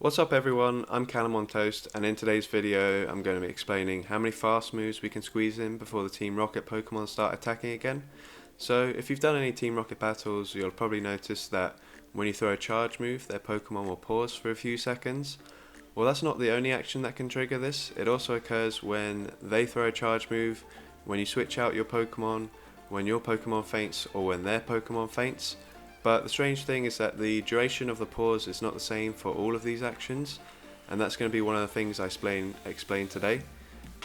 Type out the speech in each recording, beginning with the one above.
What's up everyone, I'm Callum on Toast, and in today's video I'm going to be explaining how many fast moves we can squeeze in before the Team Rocket Pokemon start attacking again. So if you've done any Team Rocket battles, you'll probably notice that when you throw a charge move, their Pokemon will pause for a few seconds. Well, that's not the only action that can trigger this. It also occurs when they throw a charge move, when you switch out your Pokemon, when your Pokemon faints, or when their Pokemon faints. But the strange thing is that the duration of the pause is not the same for all of these actions, and that's going to be one of the things I explain today.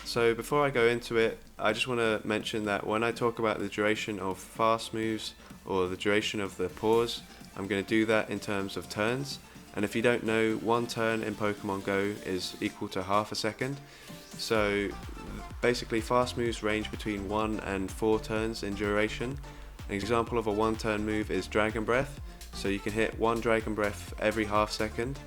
So before I go into it, I just want to mention that when I talk about the duration of fast moves or the duration of the pause, I'm going to do that in terms of turns. And if you don't know, one turn in Pokemon Go is equal to half a second. So basically fast moves range between 1 and 4 turns in duration. An example of a 1-turn move is Dragon Breath, so you can hit 1 Dragon Breath every half second.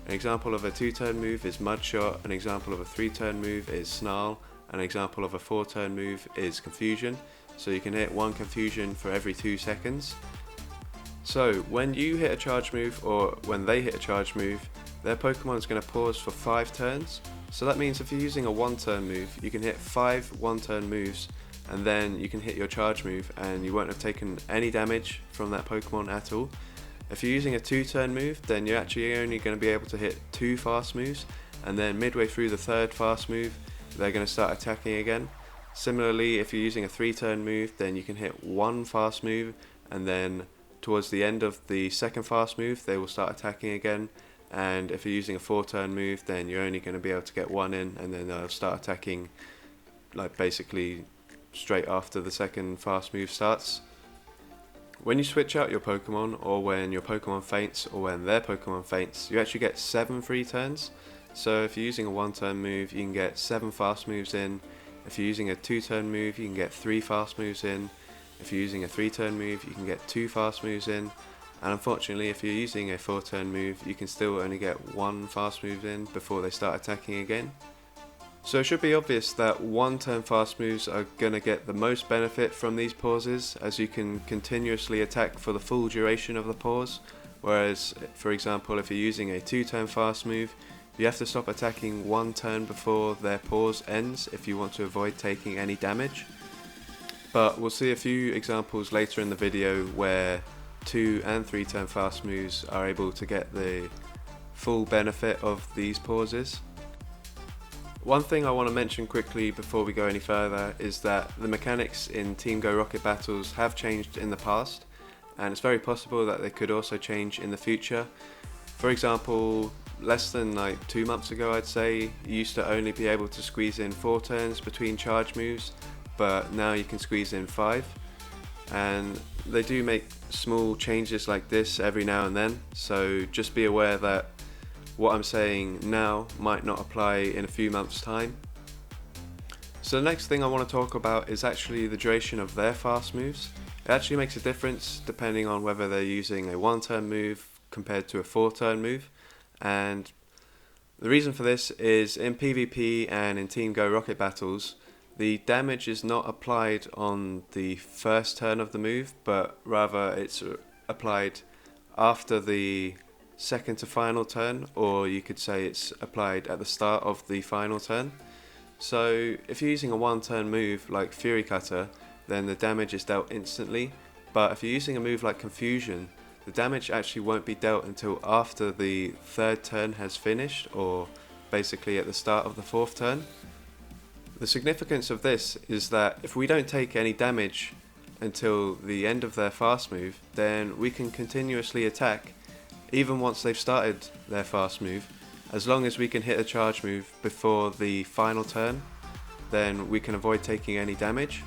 An example of a 2-turn move is Mud Shot, an example of a 3-turn move is Snarl, an example of a 4-turn move is Confusion, so you can hit 1 Confusion for every 2 seconds. So when you hit a charge move, or when they hit a charge move, their Pokemon is going to pause for 5 turns. So that means if you're using a 1-turn move, you can hit 5 1-turn moves, and then you can hit your charge move and you won't have taken any damage from that Pokemon at all. If you're using a 2-turn move, then you're actually only going to be able to hit 2 fast moves, and then midway through the 3rd fast move they're going to start attacking again. Similarly, if you're using a 3-turn move, then you can hit 1 fast move, and then towards the end of the 2nd fast move they will start attacking again. And if you're using a 4-turn move, then you're only going to be able to get 1 in, and then they'll start attacking like basically straight after the 2nd fast move starts. When you switch out your Pokemon, or when your Pokemon faints, or when their Pokemon faints, you actually get 7 free turns. So if you're using a 1-turn move, you can get 7 fast moves in. If you're using a 2-turn move, you can get 3 fast moves in. If you're using a 3-turn move, you can get 2 fast moves in. And unfortunately, if you're using a 4-turn move, you can still only get 1 fast move in before they start attacking again. So it should be obvious that 1-turn fast moves are going to get the most benefit from these pauses, as you can continuously attack for the full duration of the pause, whereas for example if you're using a 2-turn fast move, you have to stop attacking 1 turn before their pause ends if you want to avoid taking any damage. But we'll see a few examples later in the video where 2 and 3-turn fast moves are able to get the full benefit of these pauses. One thing I want to mention quickly before we go any further is that the mechanics in Team Go Rocket battles have changed in the past, and it's very possible that they could also change in the future. For example, less than 2 months ago I'd say, you used to only be able to squeeze in 4 turns between charge moves, but now you can squeeze in 5. And they do make small changes like this every now and then, so just be aware that what I'm saying now might not apply in a few months' time. So the next thing I want to talk about is actually the duration of their fast moves. It actually makes a difference depending on whether they're using a 1-turn move compared to a 4-turn move. And the reason for this is in PvP and in Team Go Rocket battles, the damage is not applied on the first turn of the move, but rather it's applied after the 2nd to final turn, or you could say it's applied at the start of the final turn. So if you're using a 1-turn move like Fury Cutter, then the damage is dealt instantly, but if you're using a move like Confusion, the damage actually won't be dealt until after the 3rd turn has finished, or basically at the start of the 4th turn. The significance of this is that if we don't take any damage until the end of their fast move, then we can continuously attack even once they've started their fast move. As long as we can hit a charge move before the final turn, then we can avoid taking any damage.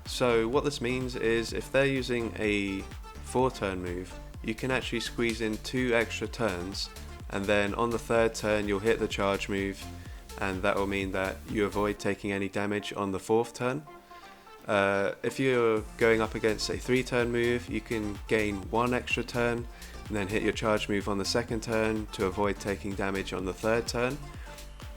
So what this means is if they're using a 4-turn move, you can actually squeeze in 2 extra turns, and then on the 3rd turn you'll hit the charge move, and that will mean that you avoid taking any damage on the 4th turn. If you're going up against a 3-turn move, you can gain 1 extra turn and then hit your charge move on the 2nd turn to avoid taking damage on the 3rd turn.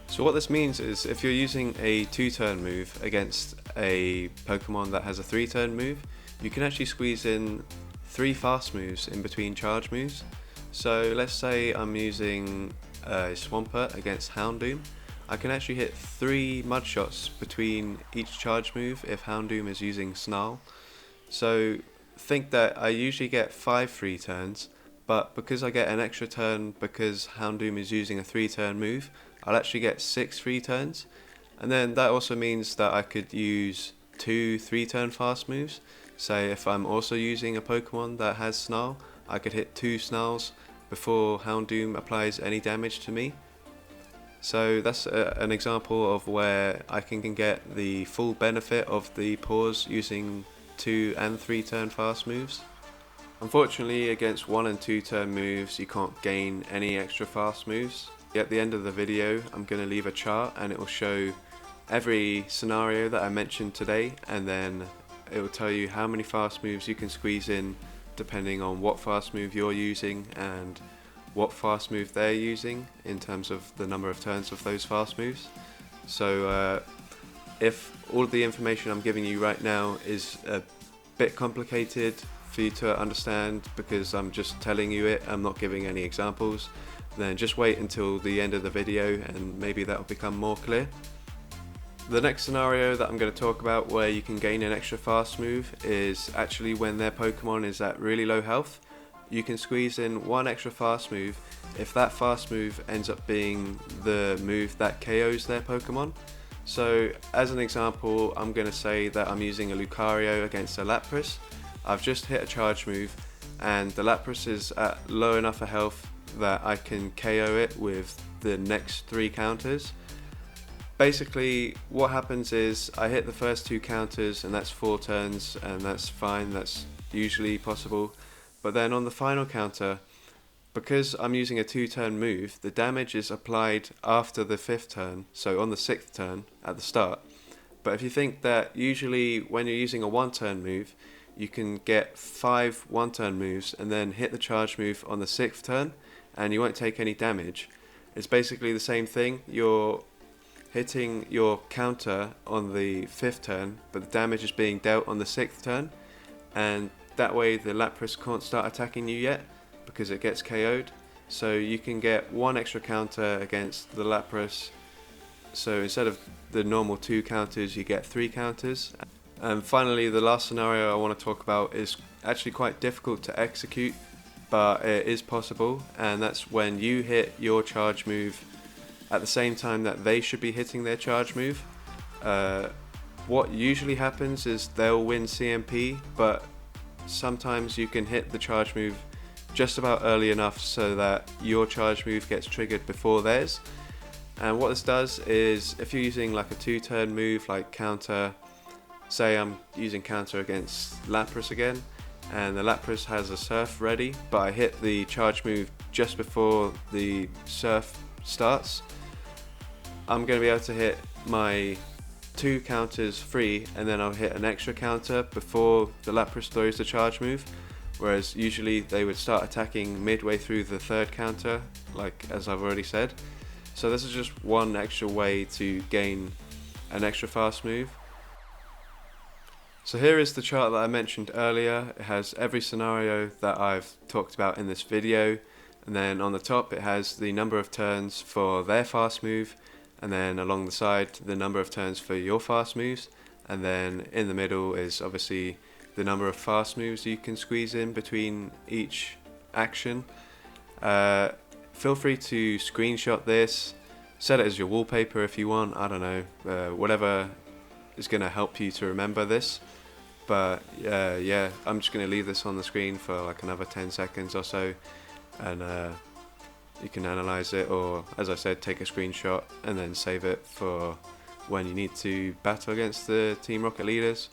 So what this means is if you're using a 2-turn move against a Pokemon that has a 3-turn move, you can actually squeeze in 3 fast moves in between charge moves. So let's say I'm using Swampert against Houndoom. I can actually hit 3 mud shots between each charge move if Houndoom is using Snarl. So think that I usually get 5 free turns, but because I get an extra turn because Houndoom is using a 3-turn move, I'll actually get 6 free turns. And then that also means that I could use 2 3-turn fast moves. Say if I'm also using a Pokemon that has Snarl, I could hit 2 Snarls before Houndoom applies any damage to me. So that's an example of where I can get the full benefit of the pause using 2 and 3-turn fast moves. Unfortunately, against 1 and 2-turn moves you can't gain any extra fast moves. At the end of the video I'm going to leave a chart and it will show every scenario that I mentioned today, and then it will tell you how many fast moves you can squeeze in depending on what fast move you're using and what fast move they're using in terms of the number of turns of those fast moves. So if all of the information I'm giving you right now is a bit complicated for you to understand because I'm just telling you it, I'm not giving any examples, then just wait until the end of the video and maybe that will become more clear. The next scenario that I'm going to talk about where you can gain an extra fast move is actually when their Pokemon is at really low health. You can squeeze in 1 extra fast move if that fast move ends up being the move that KOs their Pokemon. So as an example, I'm going to say that I'm using a Lucario against a Lapras. I've just hit a charge move and the Lapras is at low enough a health that I can KO it with the next 3 counters. Basically what happens is I hit the first 2 counters and that's 4 turns, and that's fine, that's usually possible. But then on the final counter, because I'm using a 2-turn move, the damage is applied after the 5th turn, so on the 6th turn at the start. But if you think that usually when you're using a 1-turn move, you can get 5 1-turn moves and then hit the charge move on the 6th turn and you won't take any damage. It's basically the same thing. You're hitting your counter on the 5th turn, but the damage is being dealt on the 6th turn, and that way the Lapras can't start attacking you yet because it gets KO'd. So you can get 1 extra counter against the Lapras. So instead of the normal 2 counters, you get 3 counters. And finally, the last scenario I want to talk about is actually quite difficult to execute, but it is possible, and that's when you hit your charge move at the same time that they should be hitting their charge move. What usually happens is they'll win CMP, but sometimes you can hit the charge move just about early enough so that your charge move gets triggered before theirs. And what this does is if you're using like a 2-turn move like counter, say I'm using counter against Lapras again, and the Lapras has a Surf ready, but I hit the charge move just before the Surf starts, I'm going to be able to hit my 2 counters free, and then I'll hit an extra counter before the Lapras throws the charge move, whereas usually they would start attacking midway through the 3rd counter, like as I've already said. So this is just one extra way to gain an extra fast move. So here is the chart that I mentioned earlier. It has every scenario that I've talked about in this video, and then on the top it has the number of turns for their fast move, and then along the side the number of turns for your fast moves, and then in the middle is obviously the number of fast moves you can squeeze in between each action. Feel free to screenshot this, set it as your wallpaper if you want, I don't know, whatever is going to help you to remember this. But yeah, I'm just going to leave this on the screen for like another 10 seconds or so, and you can analyze it, or as I said, take a screenshot and then save it for when you need to battle against the Team Rocket leaders.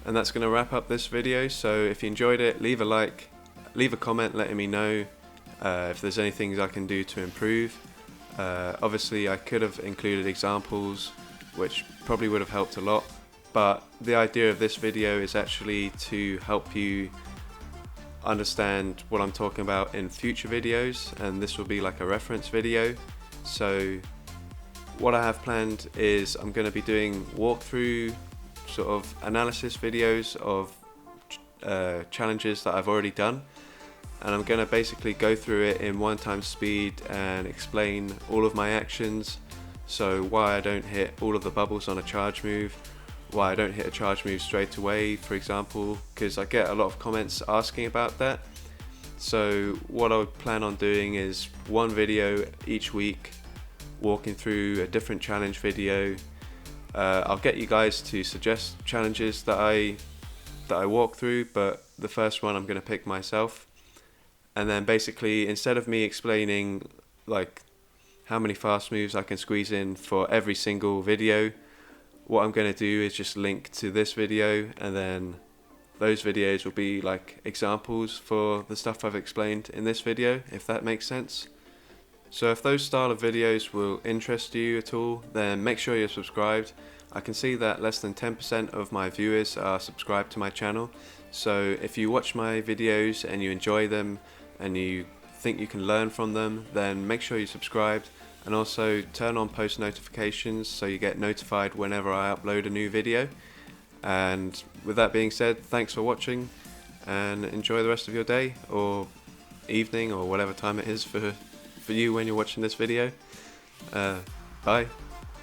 And that's going to wrap up this video. So if you enjoyed it, leave a like, leave a comment letting me know if there's any things I can do to improve. Obviously I could have included examples which probably would have helped a lot, but the idea of this video is actually to help you understand what I'm talking about in future videos, and this will be like a reference video. So what I have planned is I'm going to be doing walkthrough sort of analysis videos of challenges that I've already done. and I'm going to basically go through it in 1x speed and explain all of my actions. So why I don't hit all of the bubbles on a charge move, why I don't hit a charge move straight away, for example, because I get a lot of comments asking about that. So what I would plan on doing is one video each week, walking through a different challenge video. I'll get you guys to suggest challenges that I walk through, but the first one I'm going to pick myself. And then basically, instead of me explaining like how many fast moves I can squeeze in for every single video, what I'm going to do is just link to this video, and then those videos will be like examples for the stuff I've explained in this video, if that makes sense. So if those style of videos will interest you at all, then make sure you're subscribed. I can see that less than 10% of my viewers are subscribed to my channel. So if you watch my videos and you enjoy them and you think you can learn from them, then make sure you're subscribed, and also turn on post notifications so you get notified whenever I upload a new video. And with that being said, thanks for watching, and enjoy the rest of your day or evening or whatever time it is for you when you're watching this video. Bye.